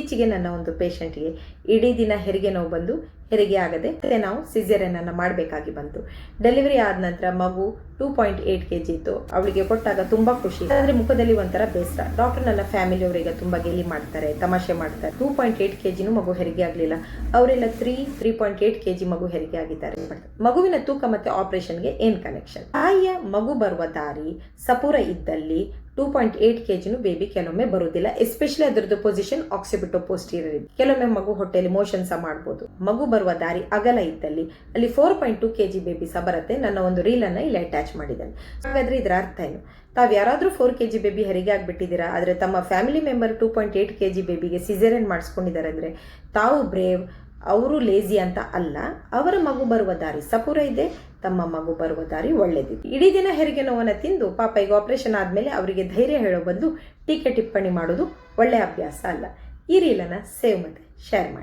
ಇತ್ತೀಚೆಗೆ ನನ್ನ ಒಂದು ಪೇಷಂಟ್ಗೆ ಇಡೀ ದಿನ ಹೆರಿಗೆ ನೋವು ಬಂದು ಹೆರಿಗೆ ಆಗದೆ ನಾವು ಸಿಸೇರಿಯನ್ ಅನ್ನು ಮಾಡಬೇಕಾಗಿ ಬಂತು. ಡೆಲಿವರಿ ಆದ ನಂತರ ಮಗು 2.8 kg ಇತ್ತು. ಅವಳಿಗೆ ಕೊಟ್ಟಾಗ ತುಂಬಾ ಖುಷಿ, ಆದರೆ ಮುಖದಲ್ಲಿ ಒಂಥರ ಬೇಸರ. ಡಾಕ್ಟರ್ ನನ್ನ ಫ್ಯಾಮಿಲಿ ಅವರಿಗೆ ತುಂಬಾ ಗೇಲಿ ಮಾಡ್ತಾರೆ, ತಮಾಷೆ ಮಾಡ್ತಾರೆ. 2.8 kg ಮಗು ಹೆರಿಗೆ ಆಗಲಿಲ್ಲ, ಅವರೆಲ್ಲ 3.8 kg ಮಗು ಹೆರಿಗೆ ಆಗಿದ್ದಾರೆ. ಮಗುವಿನ ತೂಕ ಮತ್ತೆ ಆಪರೇಷನ್ಗೆ ಏನ್ ಕನೆಕ್ಷನ್? ತಾಯಿಯ ಮಗು ಬರುವ ದಾರಿ ಸಪೂರ ಇದ್ದಲ್ಲಿ 2.8 kg ಬೇಬಿ ಕೆಲವೊಮ್ಮೆ ಬರುವುದಿಲ್ಲ, ಎಸ್ಪೆಷಲಿ ಅದರದ್ದು ಪೊಸಿಷನ್ ಆಕ್ಸಿಪಿಟೋ ಪೋಸ್ಟೀರಿಯರ್ ಇದೆ. ಕೆಲವೊಮ್ಮೆ ಮಗು ಹೊಟ್ಟೆಯಲ್ಲಿ ಮೋಷನ್ ಸಹ ಮಾಡಬಹುದು. ಮಗು ಬರುವ ದಾರಿ ಅಗಲ ಇದ್ದಲ್ಲಿ ಅಲ್ಲಿ 4.2 kg ಬೇಬಿ ಸಹ ಬರುತ್ತೆ. ನನ್ನ ಒಂದು ರೀಲ್ ಅನ್ನ ಇಲ್ಲಿ ಅಟ್ಯಾಚ್ ಮಾಡಿದ್ದೇನೆ. ಹಾಗಾದ್ರೆ ಇದರ ಅರ್ಥ ಏನು? ತಾವು ಯಾರಾದ್ರೂ 4 kg ಬೇಬಿ ಹೆರಿಗೆ ಆಗ್ಬಿಟ್ಟಿದ್ದೀರಾ, ಆದ್ರೆ ತಮ್ಮ ಫ್ಯಾಮಿಲಿ ಮೆಂಬರ್ 2.8 kg ಬೇಬಿಗೆ ಸಿಸೇರಿಯನ್ ಮಾಡಿಸ್ಕೊಂಡಿದ್ದಾರೆ ಅಂದ್ರೆ ತಾವು ಬ್ರೇವ್, ಅವರು ಲೇಜಿ ಅಂತ ಅಲ್ಲ. ಅವರ ಮಗು ಬರುವ ದಾರಿ ಸಪೂರ ಇದೆ, ತಮ್ಮ ಮಗು ಬರುವ ದಾರಿ ಒಳ್ಳೇದಿದೆ. ಇಡೀ ದಿನ ಹೆರಿಗೆ ನೋವನ್ನ ತಿಂದು ಪಾಪ ಈಗ ಆಪರೇಷನ್ ಆದ್ಮೇಲೆ ಅವರಿಗೆ ಧೈರ್ಯ ಹೇಳೋ ಬದಲು ಟೀಕೆ ಟಿಪ್ಪಣಿ ಮಾಡೋದು ಒಳ್ಳೆ ಅಭ್ಯಾಸ ಅಲ್ಲ. ಈ ರೀಲನ್ನ ಸೇವ್ ಮತ್ತೆ ಶೇರ್ ಮಾಡಿ.